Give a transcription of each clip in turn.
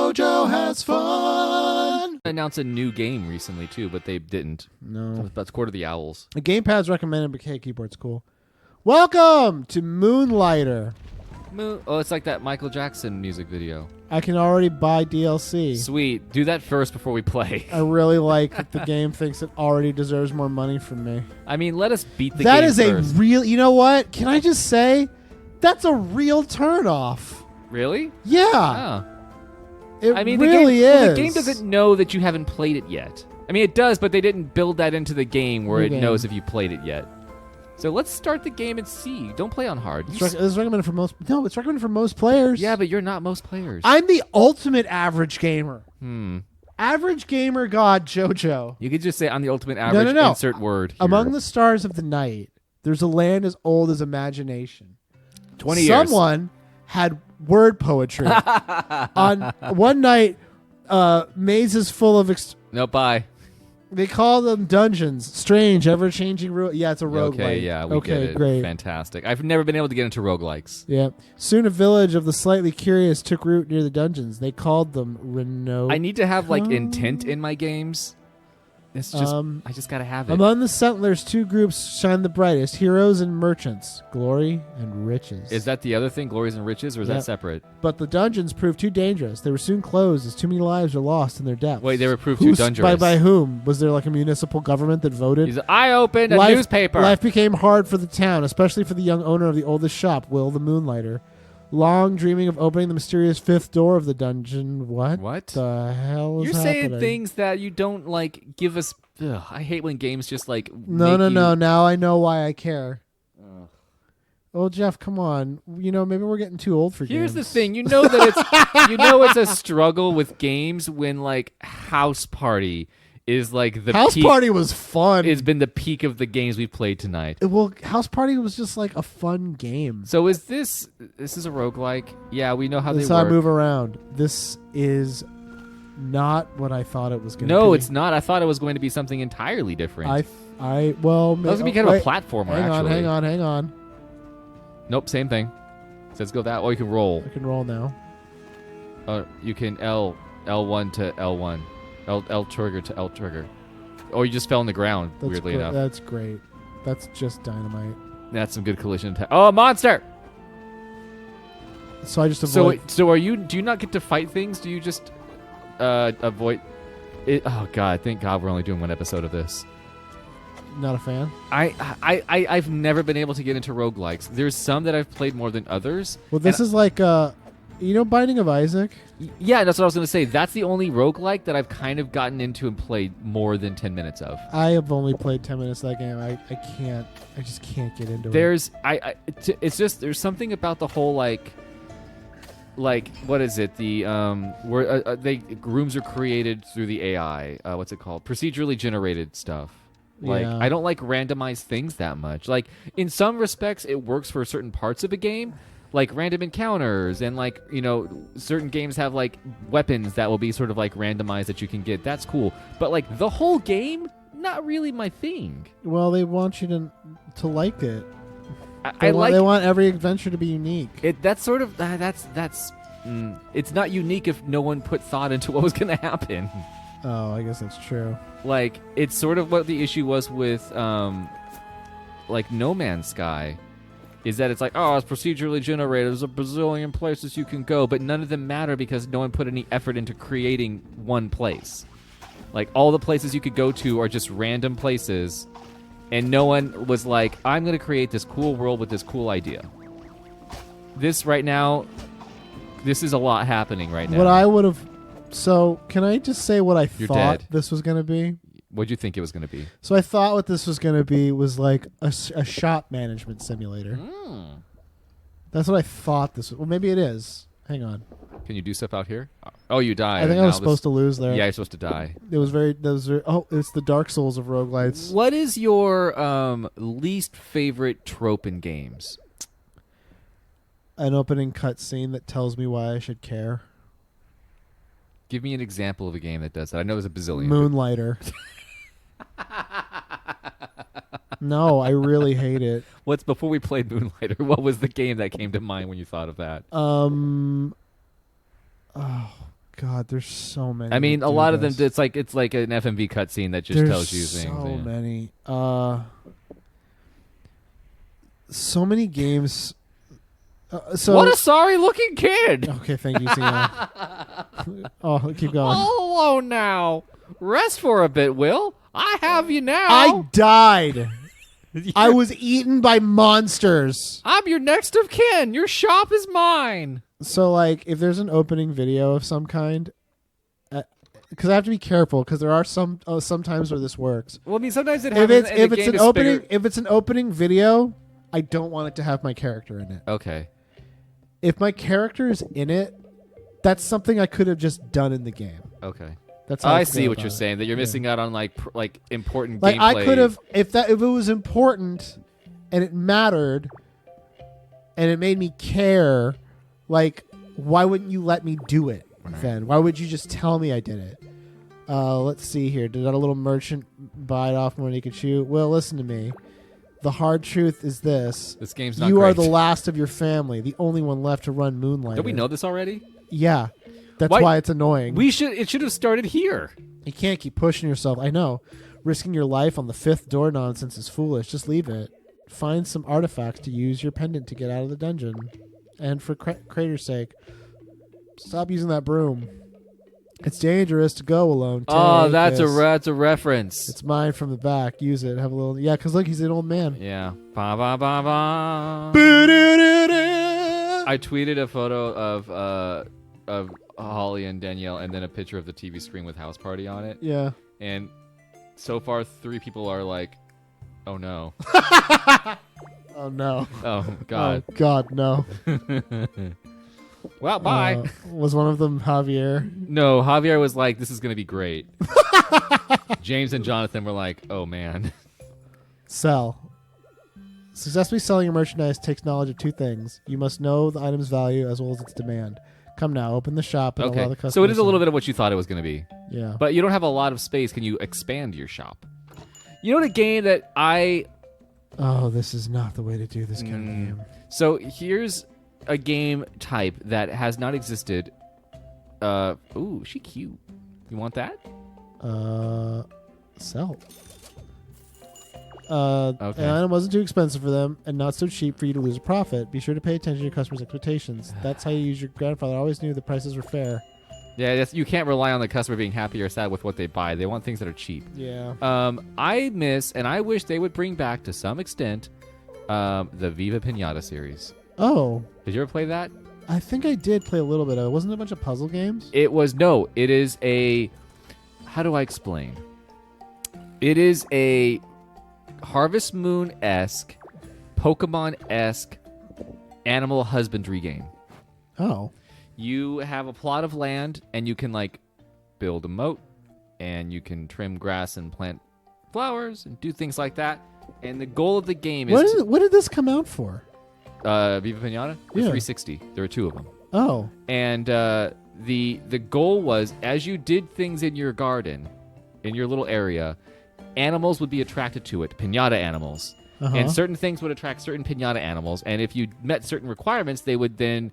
JoJo has fun. Announced a new game recently too, but they didn't. No. That's Court of the Owls. The gamepad's recommended, but hey, keyboard's cool. Welcome to Moonlighter. Oh, it's like that Michael Jackson music video. I can already buy DLC. Sweet. Do that first before we play. I really like that the game thinks it already deserves more money from me. I mean, let us beat the game That is first. a real... You know what? Can I just say, that's a real turnoff. Really? Yeah. Oh. It I mean, really is. The game doesn't know that you haven't played it yet. I mean, it does, but they didn't build that into the game where it knows if you played it yet. So let's start the game and see. Don't play on hard. It's recommended for most... No, it's recommended for most players. Yeah, but you're not most players. I'm the ultimate average gamer. Hmm. Average gamer god JoJo. You could just say I'm the ultimate average. No. Insert word here. Among the stars of the night, there's a land as old as imagination. 20 years. Someone had word poetry. On one night, mazes full of... No, bye. They call them dungeons. Strange, ever-changing... Yeah, it's a roguelike. Okay, yeah, we get it. Great. Fantastic. I've never been able to get into roguelikes. Yeah. Soon a village of the slightly curious took root near the dungeons. They called them Renault. I need to have, like, intent in my games. It's just... I just gotta have it. Among the settlers, two groups shine the brightest. Heroes and merchants. Glory and riches. Is that the other thing, glories and riches, or is that separate? But the dungeons proved too dangerous. They were soon closed as too many lives were lost in their depths. Wait, they were proved too dangerous. By whom? Was there like a municipal government that voted? I opened a newspaper. Life became hard for the town, especially for the young owner of the oldest shop, Will the Moonlighter. Long dreaming of opening the mysterious fifth door of the dungeon. What the hell is happening? You're saying things that you don't, like, give us... Ugh, I hate when games just, like... No. Now I know why I care. Oh, Jeff, come on. You know, maybe we're getting too old for games. Here's the thing. You know that it's... you know it's a struggle with games when, like, House Party is, like, the House peak... Party was fun. It's been the peak of the games we've played tonight. Well, House Party was just, like, a fun game. So is this... This is a roguelike? Yeah, we know how they work. This is how I move around. This is... not what I thought it was going to be. No, it's not. I thought it was going to be something entirely different. Well... That was going to be kind of a platformer, actually. Hang on. Nope, same thing. So let's go that way. You can roll. I can roll now. You can L1 to L1. L trigger to L trigger. Oh, you just fell on the ground, weirdly enough. That's great. That's just dynamite. That's some good collision attack. Oh, a monster! So I just avoid... So are you... Do you not get to fight things? Do you just avoid... it? Oh, God. Thank God we're only doing one episode of this. Not a fan? I've never been able to get into roguelikes. There's some that I've played more than others. Well, this is like... you know Binding of Isaac? Yeah, that's what I was going to say. That's the only roguelike that I've kind of gotten into and played more than 10 minutes of. I have only played 10 minutes of that game. I just can't get into it. It's just, there's something about the whole, like what is it? The where rooms are created through the AI. What's it called? Procedurally generated stuff. Like, yeah. I don't like randomized things that much. Like, in some respects, it works for certain parts of a game, like random encounters, and, like, you know, certain games have, like, weapons that will be sort of, like, randomized that you can get. That's cool. But, like, the whole game, not really my thing. Well, they want you to like it. They want every adventure to be unique. That's sort of it's not unique if no one put thought into what was going to happen. Oh, I guess that's true. Like, it's sort of what the issue was with like No Man's Sky, is that it's like, oh, it's procedurally generated, there's a bazillion places you can go, but none of them matter because no one put any effort into creating one place. Like, all the places you could go to are just random places, and no one was like, I'm going to create this cool world with this cool idea. This right now, this is a lot happening right now. What I would have... So, can I just say what I thought dead. this was going to be? What'd you think it was going to be? So I thought what this was going to be was like a shop management simulator. That's what I thought this was. Well, maybe it is. Hang on. Can you do stuff out here? Oh, you died. I think I was supposed to lose there. Yeah, you're supposed to die. It was very... it's the Dark Souls of roguelites. What is your least favorite trope in games? An opening cutscene that tells me why I should care. Give me an example of a game that does that. I know there's a bazillion. Moonlighter. No, I really hate it. Before we played Moonlighter, what was the game that came to mind when you thought of that? Oh, God, there's so many. I mean, a lot of them. this. It's like an FMV cutscene that just tells you things. So many. So many games. So what a sorry-looking kid. Okay, thank you, Cena. Oh, keep going. All alone now. Rest for a bit, Will. I have you now. I died. I was eaten by monsters. I'm your next of kin. Your shop is mine. So, like, if there's an opening video of some kind, because I have to be careful, because there are some times where this works. Well, I mean, sometimes it if happens. If it's an opening video, I don't want it to have my character in it. Okay. If my character is in it, that's something I could have just done in the game. Okay. That's how I see what you're saying. That you're missing out on like important gameplay. I could have if it was important and it mattered and it made me care. Like, why wouldn't you let me do it then? Why would you just tell me I did it? Let's see here. Did that a little merchant buy it off when he could shoot? Well, listen to me. The hard truth is this. This game's not You great. are the last of your family, the only one left to run Moonlighter. Don't we know this already? Yeah. That's why it's annoying. It should have started here. You can't keep pushing yourself. I know. Risking your life on the fifth door nonsense is foolish. Just leave it. Find some artifacts to use your pendant to get out of the dungeon. And for Crater's sake, stop using that broom. It's dangerous to go alone. That's a reference. It's mine from the back. Use it. Have a little. Yeah, because look, he's an old man. Yeah. Ba ba ba ba. I tweeted a photo of Holly and Danielle, and then a picture of the TV screen with House Party on it. Yeah. And so far, 3 people are like, "Oh no." Oh no. Oh God. Oh God, no. Well, bye. Was one of them Javier? No, Javier was like, "This is gonna be great." James and Jonathan were like, "Oh man." Sell. Successfully selling your merchandise takes knowledge of 2 things. You must know the item's value as well as its demand. Come now, open the shop and allow the customers. So it is a little bit of what you thought it was going to be. Yeah. But you don't have a lot of space. Can you expand your shop? You know the game that I... Oh, this is not the way to do this kind of game. So here's a game type that has not existed. Ooh, she cute. You want that? Sell. Okay. An item wasn't too expensive for them and not so cheap for you to lose a profit. Be sure to pay attention to your customers' expectations. That's how you use your grandfather. Always knew the prices were fair. Yeah, you can't rely on the customer being happy or sad with what they buy. They want things that are cheap. Yeah. I miss, and I wish they would bring back to some extent, the Viva Pinata series. Oh. Did you ever play that? I think I did play a little bit of it. Wasn't it a bunch of puzzle games? It is a... How do I explain? It is a... Harvest Moon-esque, Pokemon-esque animal husbandry game. Oh. You have a plot of land, and you can, like, build a moat, and you can trim grass and plant flowers and do things like that. And the goal of the game is... What did this come out for? Viva Pinata? For Yeah. 360. There were 2 of them. Oh. And the goal was, as you did things in your garden, in your little area... Animals would be attracted to it, pinata animals. And certain things would attract certain pinata animals. And if you met certain requirements, they would then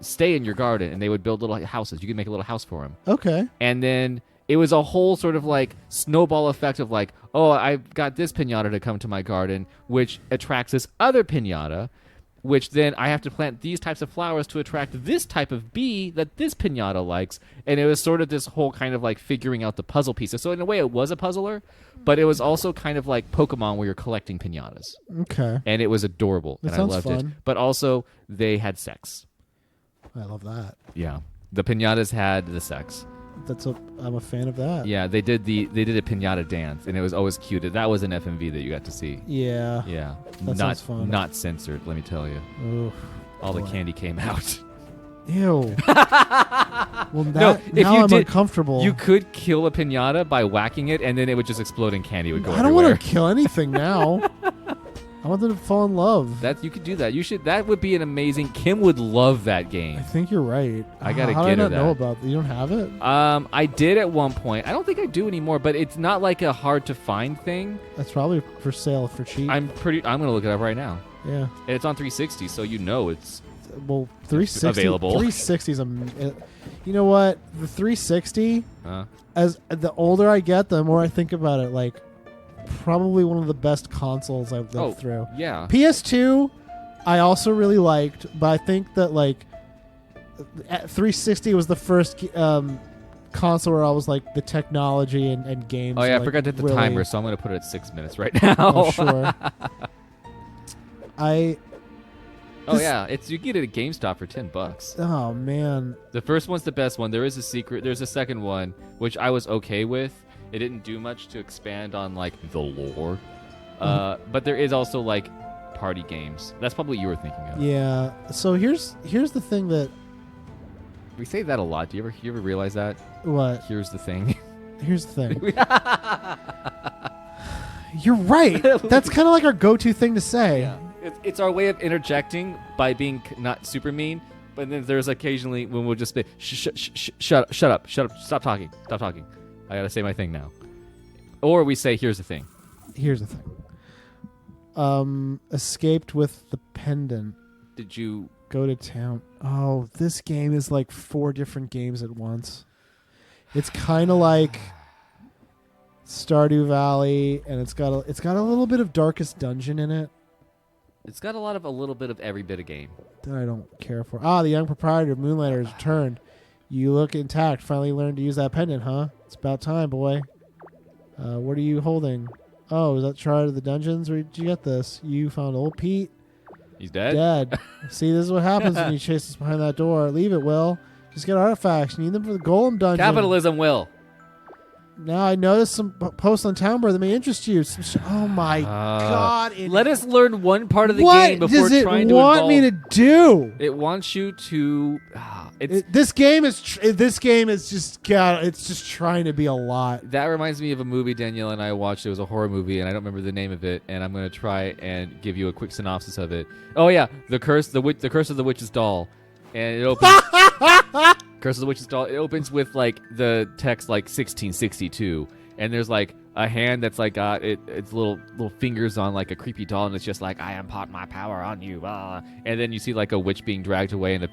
stay in your garden, and they would build little houses. You could make a little house for them. Okay. And then it was a whole sort of like snowball effect of like, oh, I've got this pinata to come to my garden, which attracts this other pinata, which then I have to plant these types of flowers to attract this type of bee that this pinata likes. And it was sort of this whole kind of like figuring out the puzzle pieces. So in a way, it was a puzzler, but it was also kind of like Pokemon where you're collecting pinatas. Okay. And it was adorable, and I loved it. But also, they had sex. I love that. Yeah. The pinatas had the sex. I'm a fan of that. Yeah, they did a pinata dance, and it was always cute. That was an FMV that you got to see. Yeah. Yeah. That sounds fun. Not censored, let me tell you. Oof, All the candy came out. Ew. Well, now I'm uncomfortable. You could kill a pinata by whacking it, and then it would just explode and candy would go I don't everywhere. want to kill anything now. I want them to fall in love. You could do that. You should. That would be an amazing. Kim would love that game. I think you're right. I gotta How get do I her not know about that? You don't have it? I did at one point. I don't think I do anymore. But it's not like a hard to find thing. That's probably for sale for cheap. I'm gonna look it up right now. Yeah. And it's on 360, so you know it's. well, 360 available. 360 is you know what? The 360. As the older I get, the more I think about it. Like, probably one of the best consoles I've lived through. Yeah. PS2, I also really liked, but I think that like 360 was the first console where I was like the technology and games. Oh yeah, like, I forgot to hit the really, timer, so I'm gonna put it at 6 minutes right now. Oh, sure. Yeah, you can get it at GameStop for $10. Oh man. The first one's the best one. There is a secret. There's a second one, which I was okay with. It didn't do much to expand on like the lore, but there is also like party games. That's probably what you were thinking of. Yeah. So here's the thing that we say that a lot. Do you ever realize that? What? Here's the thing. Here's the thing. You're right. That's kind of like our go-to thing to say. Yeah. It's our way of interjecting by being not super mean, but then there's occasionally when we'll just be shut up, stop talking. I gotta say my thing now. Or we say, here's the thing. Here's the thing. Escaped with the pendant. Did you go to town? Oh, this game is like 4 different games at once. It's kind of like Stardew Valley, and it's got a little bit of Darkest Dungeon in it. It's got a little bit of every bit of game that I don't care for. The young proprietor of Moonlighter has returned. You look intact. Finally learned to use that pendant, huh? It's about time, boy. What are you holding? Oh, is that Shard of the Dungeons? Where did you get this? You found old Pete. He's dead? Dead. See, this is what happens when you chase us behind that door. Leave it, Will. Just get artifacts. You need them for the Golem Dungeon. Capitalism, Will. Now I noticed some posts on Townbar that may interest you. Oh my God! Let us learn one part of the game before trying to involve. What does it want me to do? It wants you to. This game is just it's just trying to be a lot. That reminds me of a movie Danielle and I watched. It was a horror movie, and I don't remember the name of it. And I'm going to try and give you a quick synopsis of it. Oh yeah, the curse of the witch's doll, and it opens. Curse of the Witch's Doll. It opens with like the text like 1662, and there's like a hand that's like got its little fingers on like a creepy doll, and it's just like, I impart my power on you, and then you see like a witch being dragged away and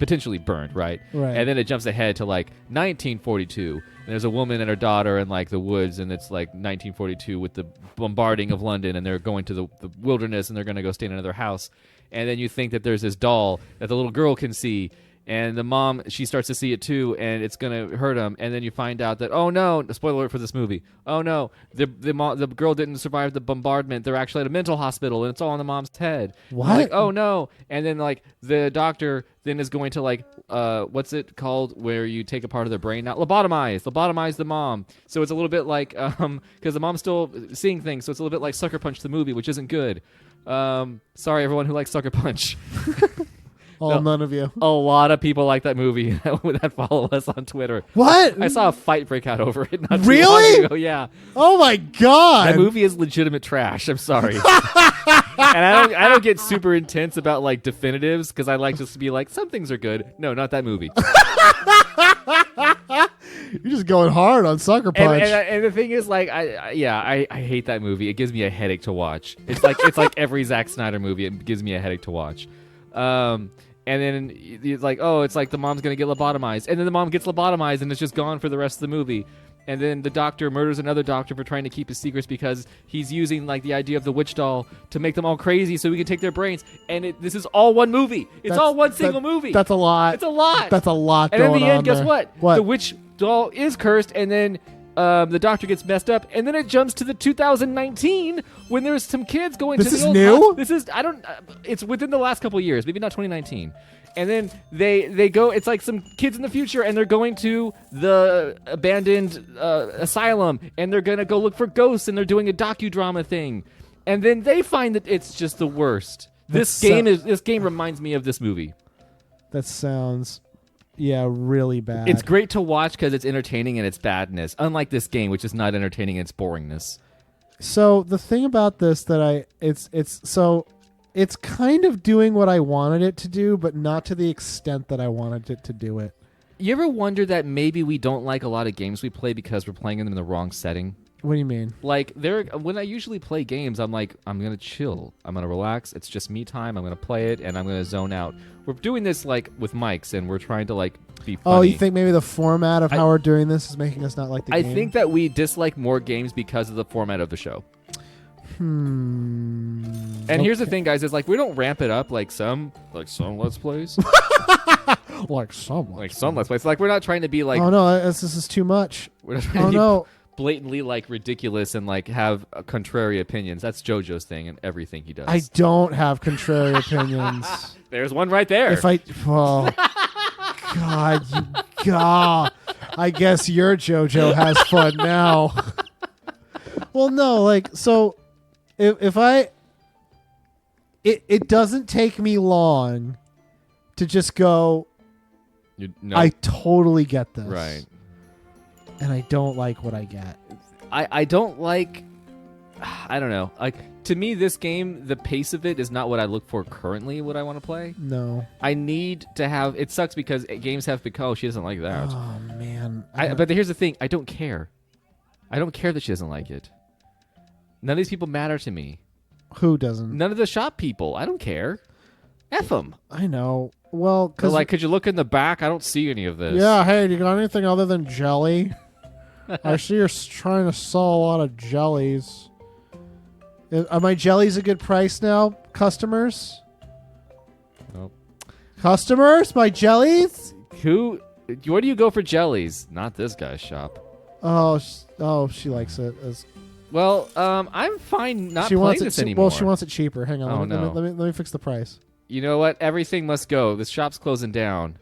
potentially burned, right? And then it jumps ahead to like 1942, and there's a woman and her daughter in like the woods, and it's like 1942 with the bombarding of London, and they're going to the wilderness, and they're going to go stay in another house, and then you think that there's this doll that the little girl can see. And the mom, she starts to see it too, and it's going to hurt him. And then you find out that, oh no, spoiler alert for this movie. Oh no, the girl didn't survive the bombardment. They're actually at a mental hospital, and it's all on the mom's head. What? Like, oh no. And then like the doctor then is going to like, what's it called where you take a part of their brain? Not lobotomize the mom. So it's a little bit like, because the mom's still seeing things, so it's a little bit like Sucker Punch the movie, which isn't good. Sorry everyone who likes Sucker Punch. None of you. A lot of people like that movie that follow us on Twitter. What? I saw a fight break out over it. Not really? Too long ago. Yeah. Oh my God. That movie is legitimate trash. I'm sorry. And I don't get super intense about like definitives because I like just to be like, some things are good. No, not that movie. You're just going hard on Sucker Punch. And the thing is, like, I hate that movie. It gives me a headache to watch. It's like every Zack Snyder movie. It gives me a headache to watch. And then it's like, oh, it's like the mom's going to get lobotomized. And then the mom gets lobotomized and it's just gone for the rest of the movie. And then the doctor murders another doctor for trying to keep his secrets because he's using like the idea of the witch doll to make them all crazy so we can take their brains. And this is all one movie. It's all one single movie. That's a lot. It's a lot. That's a lot going on. And in the end, guess what? What? The witch doll is cursed, and then the doctor gets messed up, and then it jumps to the 2019 when there's some kids going to the old new? This is it's within the last couple of years, maybe not 2019. And then they go, it's like some kids in the future, and they're going to the abandoned asylum, and they're going to go look for ghosts, and they're doing a docudrama thing. And then they find that it's just the worst. This game reminds me of this movie. That sounds really bad. It's great to watch because it's entertaining in its badness, unlike this game, which is not entertaining in its boringness. So the thing about this it's kind of doing what I wanted it to do, but not to the extent that I wanted it to do it. You ever wonder that maybe we don't like a lot of games we play because we're playing them in the wrong setting? What do you mean? Like when I usually play games, I'm like, I'm gonna chill, I'm gonna relax. It's just me time. I'm gonna play it, and I'm gonna zone out. We're doing this like with mics, and we're trying to like be funny. Oh, you think maybe the format of how we're doing this is making us not like the game? I think that we dislike more games because of the format of the show. And here's the thing, guys: is like we don't ramp it up like some Let's Plays, like some Let's Plays. Like we're not trying to be like, oh no, this is too much. We're not trying to be no. blatantly like ridiculous and like have contrary opinions. That's JoJo's thing and everything he does. I don't have contrary opinions. There's one right there. God, God, I guess your JoJo has fun now. Well, no, like so, if it doesn't take me long to just go. I totally get this, right? And I don't like what I get. I don't like. I don't know. Like to me, this game, the pace of it is not what I look for currently. What I want to play. No. I need to have. It sucks because games have become. Oh, she doesn't like that. Oh man. But here's the thing. I don't care. I don't care that she doesn't like it. None of these people matter to me. Who doesn't? None of the shop people. I don't care. F them. I know. Well, because like, could you look in the back? I don't see any of this. Yeah. Hey, do you got anything other than jelly? I see you're trying to sell a lot of jellies. Are my jellies a good price now, customers? Nope. Customers, my jellies? Where do you go for jellies? Not this guy's shop. Oh, she likes it. Well, I'm fine not she playing wants this it anymore. Well, she wants it cheaper. Hang on. Oh, let me fix the price. You know what? Everything must go. This shop's closing down.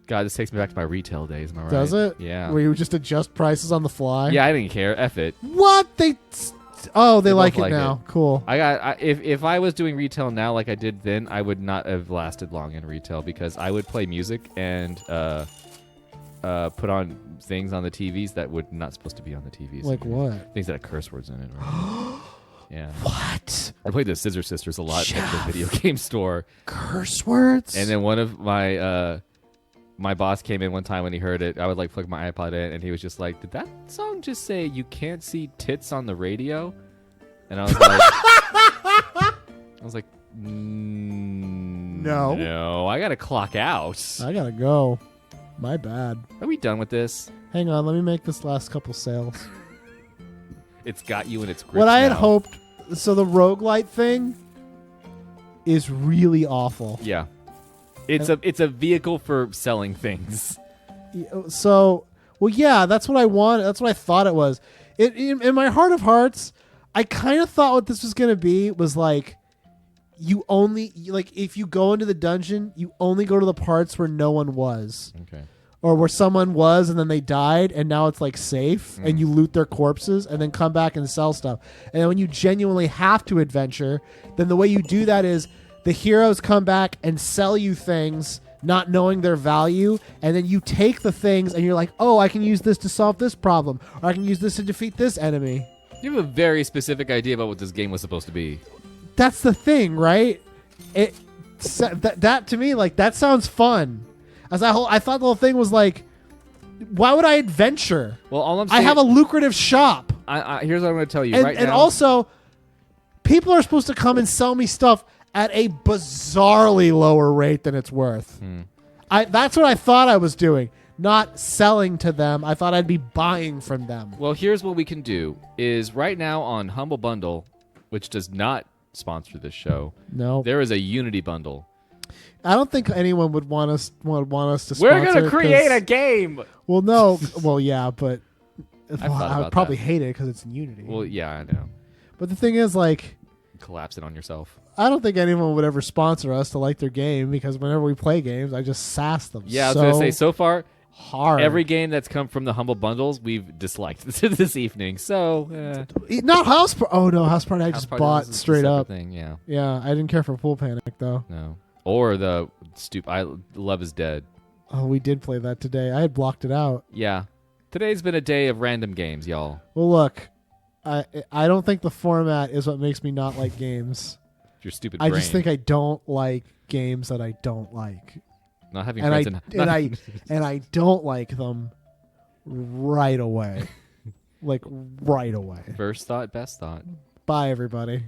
God, this takes me back to my retail days. Am I right? Does it? Yeah. Where you just adjust prices on the fly? Yeah, I didn't care. F it. What? They like it now. Cool. If I was doing retail now like I did then, I would not have lasted long in retail because I would play music and put on things on the TVs that would not supposed to be on the TVs. Like what? Things that have curse words in it. Right? Yeah. What? I played the Scissor Sisters a lot at the video game store. Curse words? And then one of my boss came in one time when he heard it. I would like plug my iPod in, and he was just like, "Did that song just say you can't see tits on the radio?" And I was like, no, I gotta clock out. I gotta go. My bad. Are we done with this? Hang on, let me make this last couple sales. It's got you in its grip. What I had hoped. So the roguelite thing is really awful. Yeah. It's a vehicle for selling things. So, well, yeah, that's what I want. That's what I thought it was. In my heart of hearts, I kind of thought what this was going to be was like, if you go into the dungeon, you only go to the parts where no one was. Okay. Or where someone was and then they died and now it's like safe and you loot their corpses and then come back and sell stuff. And then when you genuinely have to adventure, then the way you do that is the heroes come back and sell you things not knowing their value, and then you take the things and you're like, oh, I can use this to solve this problem, or I can use this to defeat this enemy. You have a very specific idea about what this game was supposed to be. That's the thing, right? That to me, like, that sounds fun. I thought the whole thing was like, why would I adventure? Well, all I'm saying, I have a lucrative shop. Here's what I'm going to tell you right now. And also, people are supposed to come and sell me stuff at a bizarrely lower rate than it's worth. That's what I thought I was doing, not selling to them. I thought I'd be buying from them. Well, here's what we can do is right now on Humble Bundle, which does not sponsor this show. No. There is a Unity bundle. I don't think anyone would want us to sponsor. We're going to create a game. Well, no. Well, yeah, but I would probably that. hate it because it's in Unity. Well, yeah, I know. But the thing is, like, collapse it on yourself. I don't think anyone would ever sponsor us to like their game because whenever we play games, I just sass them. Yeah, I was going to say, so far, hard. Every game that's come from the Humble Bundles, we've disliked this evening. So, not House Party. Oh no, House Party I just bought straight up. Thing, yeah. Yeah, I didn't care for Pool Panic though. No, or the Love Is Dead. Oh, we did play that today. I had blocked it out. Yeah, today's been a day of random games, y'all. Well, look, I don't think the format is what makes me not like games. Your stupid brain. I just think I don't like games that I don't like. Not having and friends I don't like them right away. like right away. First thought, best thought. Bye, everybody.